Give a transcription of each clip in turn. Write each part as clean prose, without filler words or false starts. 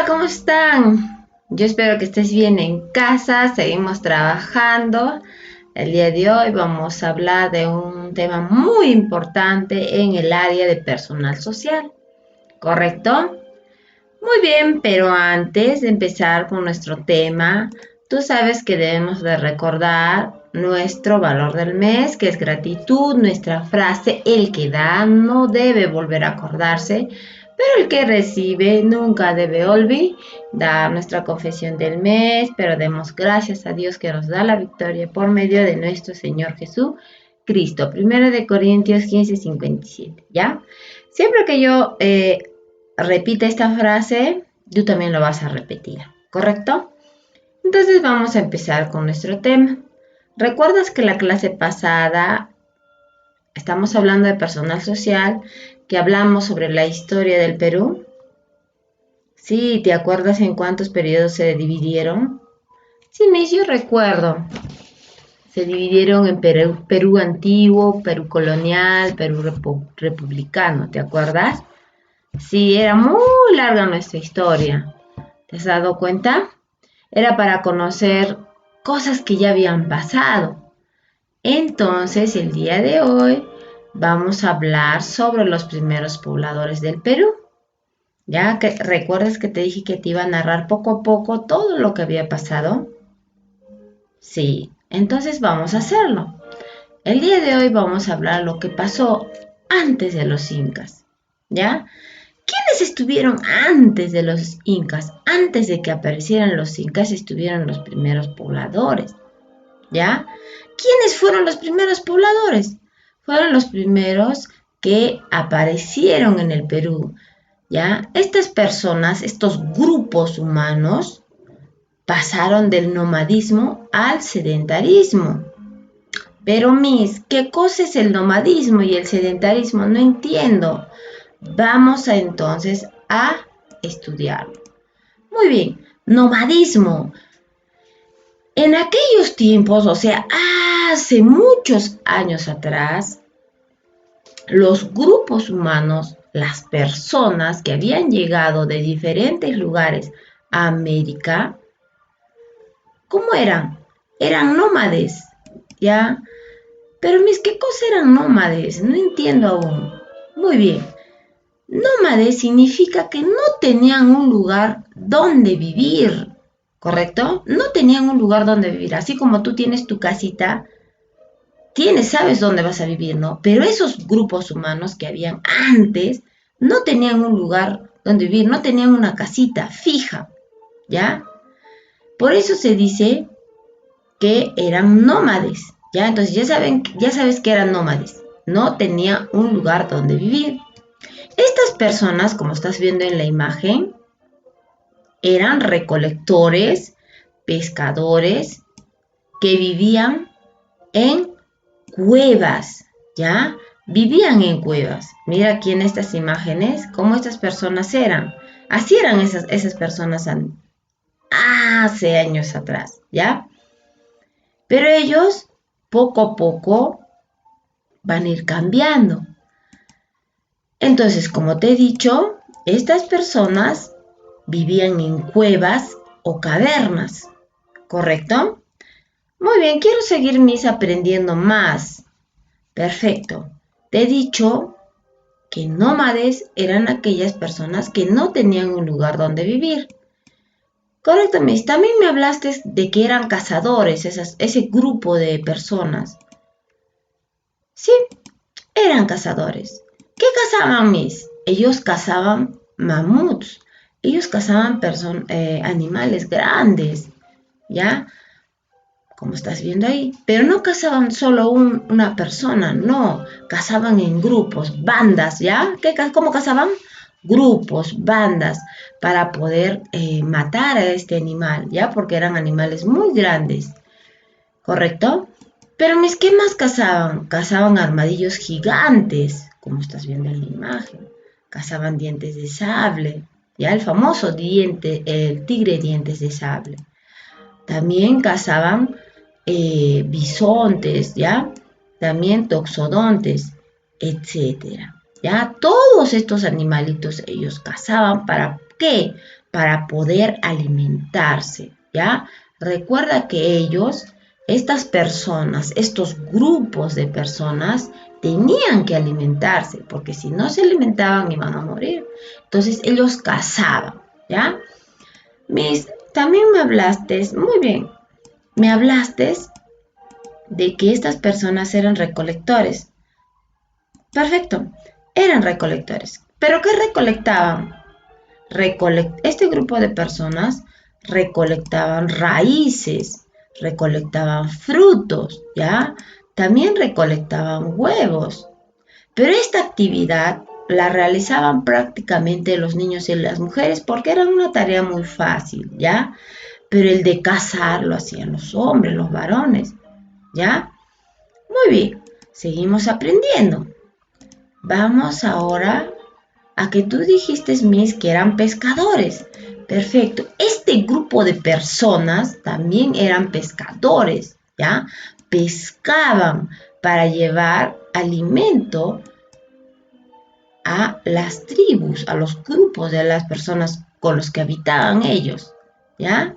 Hola, ¿cómo están? Yo espero que estés bien en casa, seguimos trabajando. El día de hoy vamos a hablar de un tema muy importante en el área de personal social, ¿correcto? Muy bien, pero antes de empezar con nuestro tema, tú sabes que debemos de recordar nuestro valor del mes, que es gratitud, nuestra frase, el que da no debe volver a acordarse, pero el que recibe nunca debe olvidar nuestra confesión del mes, pero demos gracias a Dios que nos da la victoria por medio de nuestro Señor Jesucristo. Primero de Corintios 15:57, ¿ya? Siempre que yo repite esta frase, tú también lo vas a repetir, ¿correcto? Entonces vamos a empezar con nuestro tema. ¿Recuerdas que la clase pasada estamos hablando de personal social, que hablamos sobre la historia del Perú? Sí, ¿te acuerdas en cuántos periodos se dividieron? Sí, mis, yo recuerdo. Se dividieron en Perú antiguo, Perú colonial, Perú republicano, ¿te acuerdas? Sí, era muy larga nuestra historia. ¿Te has dado cuenta? Era para conocer cosas que ya habían pasado. Entonces, el día de hoy vamos a hablar sobre los primeros pobladores del Perú. ¿Ya que recuerdas que te dije que te iba a narrar poco a poco todo lo que había pasado? Sí, entonces vamos a hacerlo. El día de hoy vamos a hablar lo que pasó antes de los incas. ¿Ya? ¿Quiénes estuvieron antes de los incas? Antes de que aparecieran los incas estuvieron los primeros pobladores, ¿ya? ¿Quiénes fueron los primeros pobladores? Fueron los primeros que aparecieron en el Perú, ¿ya? Estas personas, estos grupos humanos, pasaron del nomadismo al sedentarismo. Pero, ¿qué cosa es el nomadismo y el sedentarismo? No entiendo. Vamos entonces a estudiarlo. Muy bien, nomadismo. En aquellos tiempos, o sea, hace muchos años atrás, los grupos humanos, las personas que habían llegado de diferentes lugares a América, ¿cómo eran? Eran nómades, ¿ya? Pero ¿qué cosa eran nómades? No entiendo aún. Muy bien. Nómades significa que no tenían un lugar donde vivir, ¿correcto? No tenían un lugar donde vivir. Así como tú tienes tu casita, sabes dónde vas a vivir, ¿no? Pero esos grupos humanos que habían antes no tenían un lugar donde vivir, no tenían una casita fija, ¿ya? Por eso se dice que eran nómades, ¿ya? Entonces ya sabes que eran nómades. No tenía un lugar donde vivir. Estas personas, como estás viendo en la imagen, eran recolectores, pescadores, que vivían en cuevas, ¿ya? Vivían en cuevas. Mira aquí en estas imágenes cómo estas personas eran. Así eran esas personas hace años atrás, ¿ya? Pero ellos, poco a poco, van a ir cambiando. Entonces, como te he dicho, estas personas vivían en cuevas o cavernas, ¿correcto? Muy bien, quiero seguir aprendiendo más. Perfecto. Te he dicho que nómades eran aquellas personas que no tenían un lugar donde vivir. Correcto, Miss. También me hablaste de que eran cazadores, ese grupo de personas. Sí, eran cazadores. ¿Qué cazaban, Miss? Ellos cazaban mamuts. Ellos cazaban animales grandes, ¿ya? Como estás viendo ahí. Pero no cazaban solo una persona, no. Cazaban en grupos, bandas, ¿ya? ¿Cómo cazaban? Grupos, bandas, para poder matar a este animal, ¿ya? Porque eran animales muy grandes, ¿correcto? Pero ¿qué más cazaban? Cazaban armadillos gigantes, como estás viendo en la imagen. Cazaban dientes de sable, ¿ya? El famoso el tigre dientes de sable. También cazaban bisontes, ¿ya? También toxodontes, etcétera. ¿Ya? Todos estos animalitos ellos cazaban, ¿para qué? para poder alimentarse, ¿ya? Recuerda que estas personas, estos grupos de personas, tenían que alimentarse, porque si no se alimentaban iban a morir. Entonces ellos cazaban, ¿ya? También me hablaste, muy bien, me hablaste de que estas personas eran recolectores. Perfecto, eran recolectores. ¿Pero qué recolectaban? Este grupo de personas recolectaban raíces, recolectaban frutos, ¿ya? También recolectaban huevos. Pero esta actividad la realizaban prácticamente los niños y las mujeres porque era una tarea muy fácil, ¿ya? Pero el de cazar lo hacían los hombres, los varones, ¿ya? Muy bien, seguimos aprendiendo. Vamos ahora a que tú dijiste, Miss, que eran pescadores. Perfecto. Este grupo de personas también eran pescadores, ¿ya? Pescaban para llevar alimento a las tribus, a los grupos de las personas con los que habitaban ellos, ¿ya?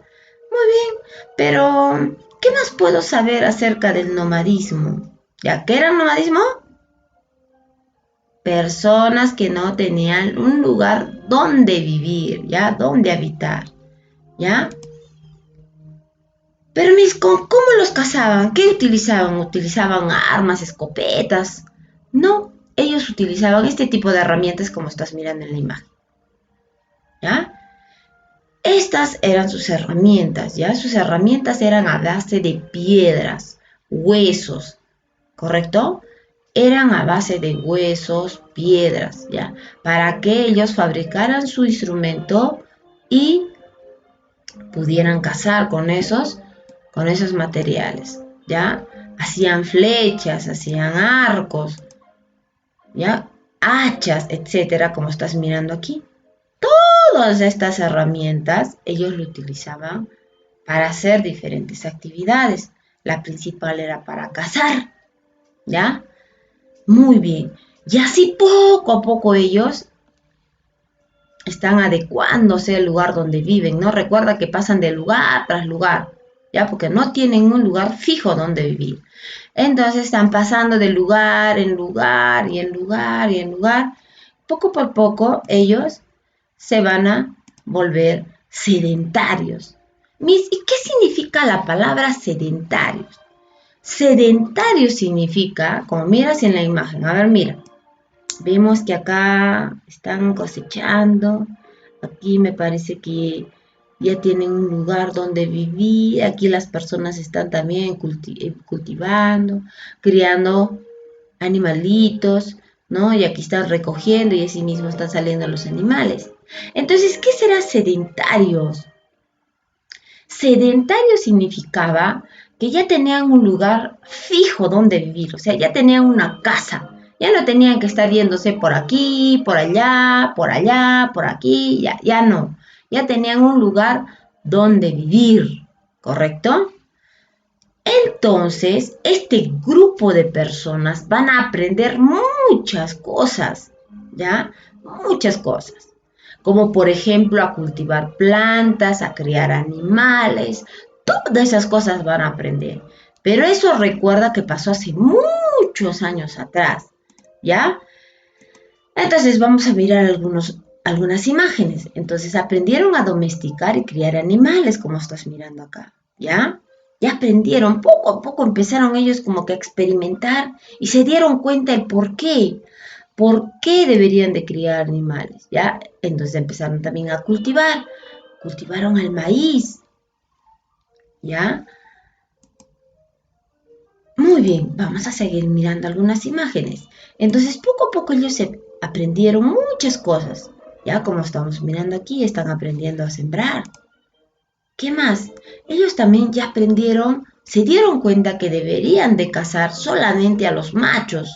Muy bien, pero ¿qué más puedo saber acerca del nomadismo? ¿Ya qué era el nomadismo? Personas que no tenían un lugar donde vivir, ¿ya? Donde habitar, ¿ya? Pero ¿cómo los cazaban? ¿Qué utilizaban? ¿Utilizaban armas, escopetas? No, ellos utilizaban este tipo de herramientas como estás mirando en la imagen, ¿ya? Estas eran sus herramientas, ¿ya? Sus herramientas eran a base de piedras, huesos, ¿correcto? Eran a base de huesos, piedras, ¿ya? Para que ellos fabricaran su instrumento y pudieran cazar con esos materiales, ¿ya? Hacían flechas, hacían arcos, ¿ya? Hachas, etcétera, como estás mirando aquí. Todas estas herramientas ellos lo utilizaban para hacer diferentes actividades. La principal era para cazar, ¿ya? Muy bien. Y así poco a poco ellos están adecuándose al lugar donde viven, ¿no? Recuerda que pasan de lugar tras lugar, ¿ya? Porque no tienen un lugar fijo donde vivir. Entonces están pasando de lugar en lugar y en lugar y en lugar. Poco por poco ellos se van a volver sedentarios. Miss, ¿y qué significa la palabra sedentarios? Sedentario significa, como miras en la imagen, a ver, mira, vemos que acá están cosechando, aquí me parece que ya tienen un lugar donde vivir, aquí las personas están también cultivando, criando animalitos, ¿no? Y aquí están recogiendo y así mismo están saliendo los animales. Entonces, ¿qué será sedentarios? Sedentario significaba que ya tenían un lugar fijo donde vivir, o sea, ya tenían una casa, ya no tenían que estar yéndose por aquí, por allá, por allá, por aquí, ya no, ya tenían un lugar donde vivir, ¿correcto? Entonces, este grupo de personas van a aprender muchas cosas, ¿ya? Muchas cosas, como por ejemplo a cultivar plantas, a criar animales, todas esas cosas van a aprender. Pero eso recuerda que pasó hace muchos años atrás, ¿ya? Entonces vamos a mirar algunas imágenes. Entonces aprendieron a domesticar y criar animales, como estás mirando acá, ¿ya? Ya aprendieron, poco a poco empezaron ellos como que a experimentar y se dieron cuenta el por qué deberían de criar animales, ¿ya? Entonces empezaron también a cultivaron el maíz, ¿ya? Muy bien, vamos a seguir mirando algunas imágenes. Entonces, poco a poco ellos aprendieron muchas cosas. Ya como estamos mirando aquí, están aprendiendo a sembrar. ¿Qué más? Ellos también ya aprendieron, se dieron cuenta que deberían de cazar solamente a los machos.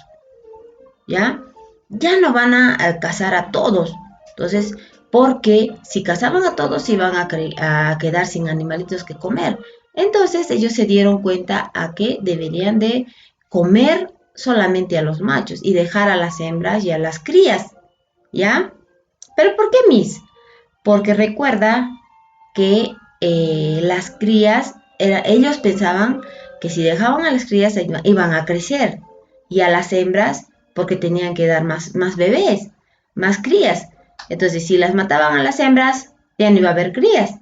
¿Ya? Ya no van a cazar a todos. Entonces, porque si cazaban a todos iban a quedar sin animalitos que comer. Entonces ellos se dieron cuenta a que deberían de comer solamente a los machos y dejar a las hembras y a las crías, ¿ya? ¿Pero por qué, Miss? porque recuerda que las crías, ellos pensaban que si dejaban a las crías iban a crecer y a las hembras porque tenían que dar más bebés, más crías. Entonces, si las mataban a las hembras, ya no iba a haber crías.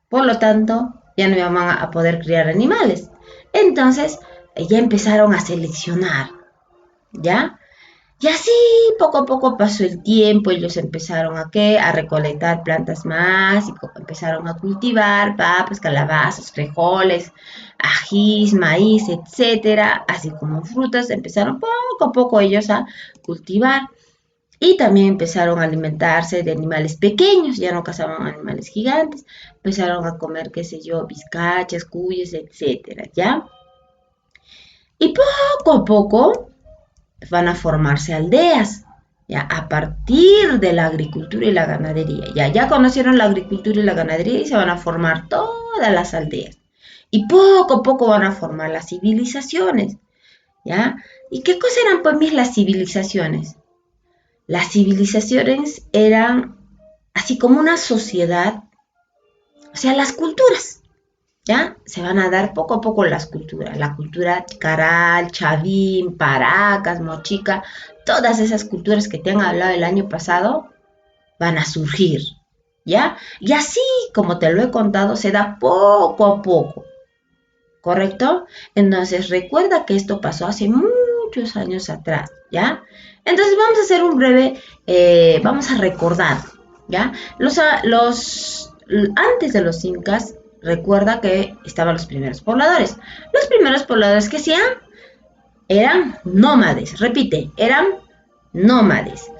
Por lo tanto, ya no iban a poder criar animales. Entonces, ya empezaron a seleccionar, ¿ya? Y así poco a poco pasó el tiempo, ellos empezaron a recolectar plantas más y empezaron a cultivar papas, calabazas, frijoles, ajís, maíz, etcétera, así como frutas, empezaron poco a poco ellos a cultivar y también empezaron a alimentarse de animales pequeños, ya no cazaban animales gigantes, empezaron a comer, qué sé yo, vizcachas, cuyes, etcétera, ¿ya? Y poco a poco van a formarse aldeas, ya a partir de la agricultura y la ganadería. Ya conocieron la agricultura y la ganadería y se van a formar todas las aldeas. Y poco a poco van a formar las civilizaciones, ¿ya? ¿Y qué cosa eran pues las civilizaciones? Las civilizaciones eran así como una sociedad, o sea, las culturas, ¿ya? Se van a dar poco a poco las culturas. La cultura Caral, Chavín, Paracas, Mochica, todas esas culturas que te han hablado el año pasado van a surgir, ¿ya? Y así, como te lo he contado, se da poco a poco, ¿correcto? Entonces, recuerda que esto pasó hace muchos años atrás, ¿ya? Entonces, vamos a hacer un breve, vamos a recordar, ¿ya? Antes de los incas, recuerda que estaban los primeros pobladores. Los primeros pobladores que hacían eran nómades, repite, eran nómades.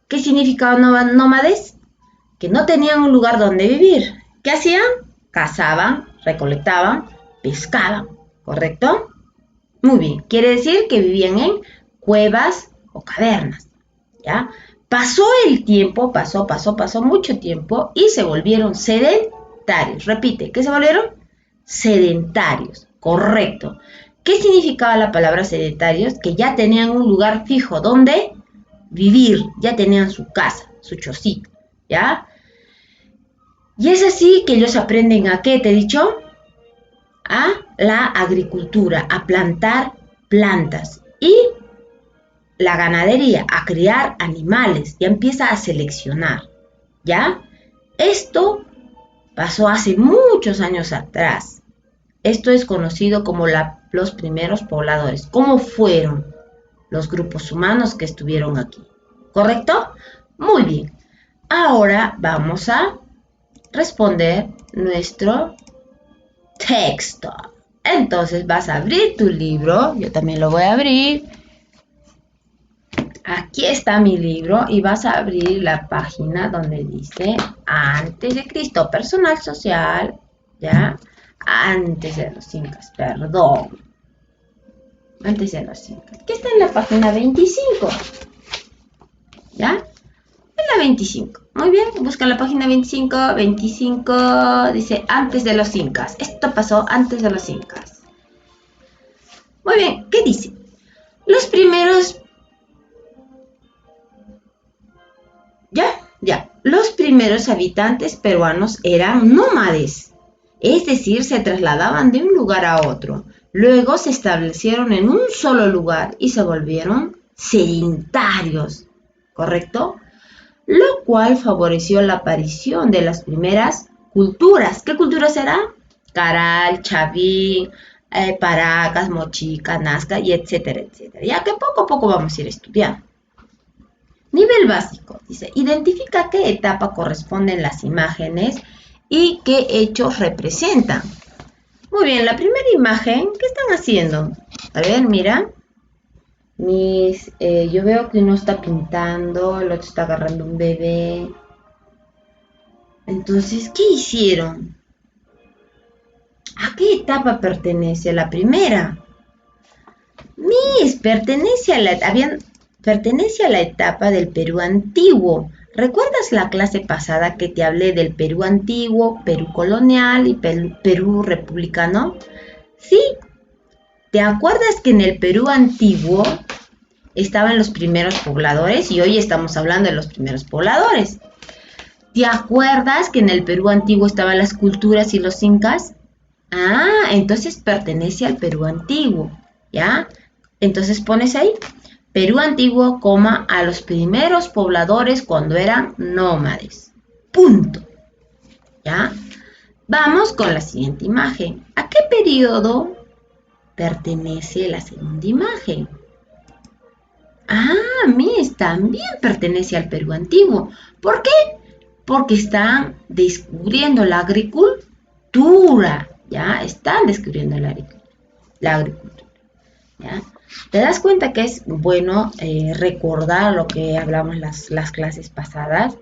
¿Qué significaba nómades? Que no tenían un lugar donde vivir. ¿Qué hacían? Cazaban, recolectaban, pescaban, ¿correcto? Muy bien, quiere decir que vivían en cuevas o cavernas, ¿ya? Pasó el tiempo, pasó mucho tiempo y se volvieron sedentarios. Repite, ¿qué se volvieron? Sedentarios, correcto. ¿Qué significaba la palabra sedentarios? Que ya tenían un lugar fijo donde vivir, ya tenían su casa, su chocita, ¿ya? Y es así que ellos aprenden a ¿qué te he dicho? A la agricultura, a plantar plantas y la ganadería, a criar animales, ya empieza a seleccionar, ¿ya? Esto pasó hace muchos años atrás. Esto es conocido como los primeros pobladores. ¿Cómo fueron los grupos humanos que estuvieron aquí? ¿Correcto? Muy bien. Ahora vamos a responder nuestro texto. Entonces vas a abrir tu libro, yo también lo voy a abrir. Aquí está mi libro y vas a abrir la página donde dice antes de Cristo, personal social, ¿ya? Antes de los incas, perdón. Antes de los incas. Que está en la página 25, ¿ya? En la 25. Muy bien, busca la página 25. 25 dice antes de los incas. Esto pasó antes de los incas. Muy bien, ¿qué dice? Los primeros... Los primeros habitantes peruanos eran nómades, es decir, se trasladaban de un lugar a otro. Luego se establecieron en un solo lugar y se volvieron sedentarios, ¿correcto? Lo cual favoreció la aparición de las primeras culturas. ¿Qué culturas eran? Caral, Chavín, Paracas, Mochica, Nazca y etcétera, etcétera. Ya que poco a poco vamos a ir estudiando. Nivel básico, dice, identifica qué etapa corresponden las imágenes y qué hechos representan. Muy bien, la primera imagen, ¿qué están haciendo? A ver, mira. Yo veo que uno está pintando, el otro está agarrando un bebé. Entonces, ¿qué hicieron? ¿A qué etapa pertenece? La primera. Pertenece a la etapa del Perú antiguo. ¿Recuerdas la clase pasada que te hablé del Perú antiguo, Perú colonial y Perú republicano? Sí. ¿Te acuerdas que en el Perú antiguo estaban los primeros pobladores y hoy estamos hablando de los primeros pobladores? ¿Te acuerdas que en el Perú antiguo estaban las culturas y los incas? Ah, entonces pertenece al Perú antiguo, ¿ya? Entonces pones ahí, Perú antiguo, coma, a los primeros pobladores cuando eran nómades. Punto, ¿ya? Vamos con la siguiente imagen. ¿A qué periodo pertenece la segunda imagen? Ah, mis, también pertenece al Perú antiguo. ¿Por qué? Porque están descubriendo la agricultura, ¿ya? Están descubriendo la agricultura, ¿ya? ¿Te das cuenta que es bueno recordar lo que hablamos las clases pasadas?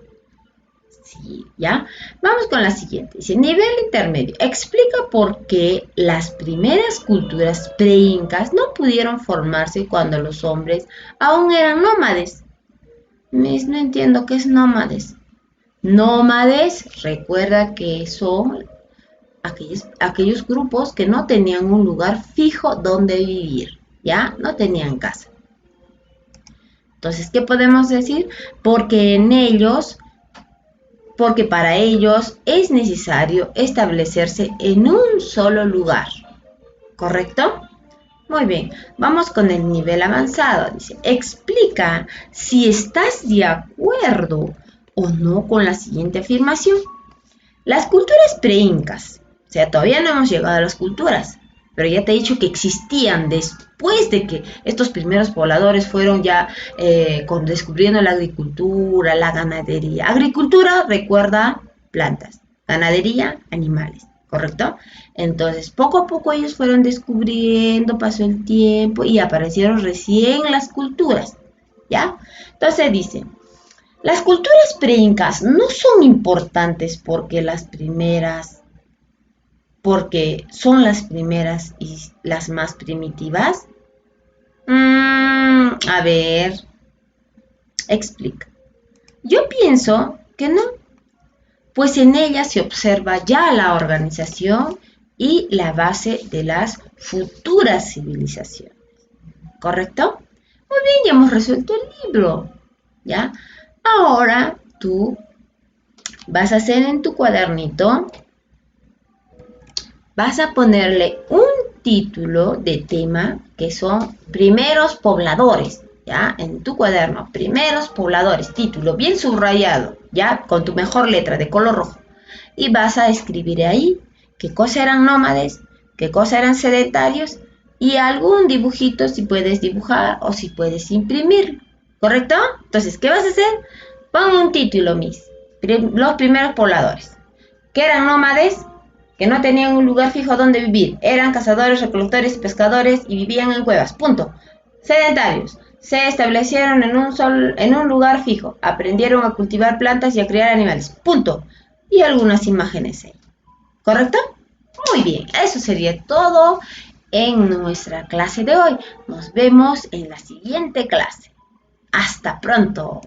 Sí, ¿ya? Vamos con la siguiente. Dice, nivel intermedio. Explica por qué las primeras culturas pre-incas no pudieron formarse cuando los hombres aún eran nómades. Miss, no entiendo qué es nómades. Nómades, recuerda que son aquellos grupos que no tenían un lugar fijo donde vivir, ¿ya? No tenían casa. Entonces, ¿qué podemos decir? Porque para ellos es necesario establecerse en un solo lugar, ¿correcto? Muy bien, vamos con el nivel avanzado. Dice, explica si estás de acuerdo o no con la siguiente afirmación. Las culturas pre-incas, o sea, todavía no hemos llegado a las culturas, pero ya te he dicho que existían después de que estos primeros pobladores fueron ya descubriendo la agricultura, la ganadería. Agricultura recuerda plantas, ganadería, animales, ¿correcto? Entonces, poco a poco ellos fueron descubriendo, pasó el tiempo y aparecieron recién las culturas, ¿ya? Entonces dice, las culturas pre-incas no son importantes porque son las primeras y las más primitivas. A ver, explica. Yo pienso que no, pues en ellas se observa ya la organización y la base de las futuras civilizaciones. ¿Correcto? Muy bien, ya hemos resuelto el libro. ¿Ya? Ahora tú vas a hacer en tu cuadernito, vas a ponerle un título de tema que son primeros pobladores, ¿ya? En tu cuaderno, primeros pobladores, título bien subrayado, ¿ya? Con tu mejor letra de color rojo. Y vas a escribir ahí qué cosa eran nómades, qué cosa eran sedentarios y algún dibujito si puedes dibujar o si puedes imprimir, ¿correcto? Entonces, ¿qué vas a hacer? Pon un título, Miss. Los primeros pobladores. ¿Qué eran nómades? Que no tenían un lugar fijo donde vivir. Eran cazadores, recolectores y pescadores y vivían en cuevas. Punto. Sedentarios. Se establecieron en un lugar fijo. Aprendieron a cultivar plantas y a criar animales. Punto. Y algunas imágenes ahí. ¿Correcto? Muy bien. Eso sería todo en nuestra clase de hoy. Nos vemos en la siguiente clase. Hasta pronto.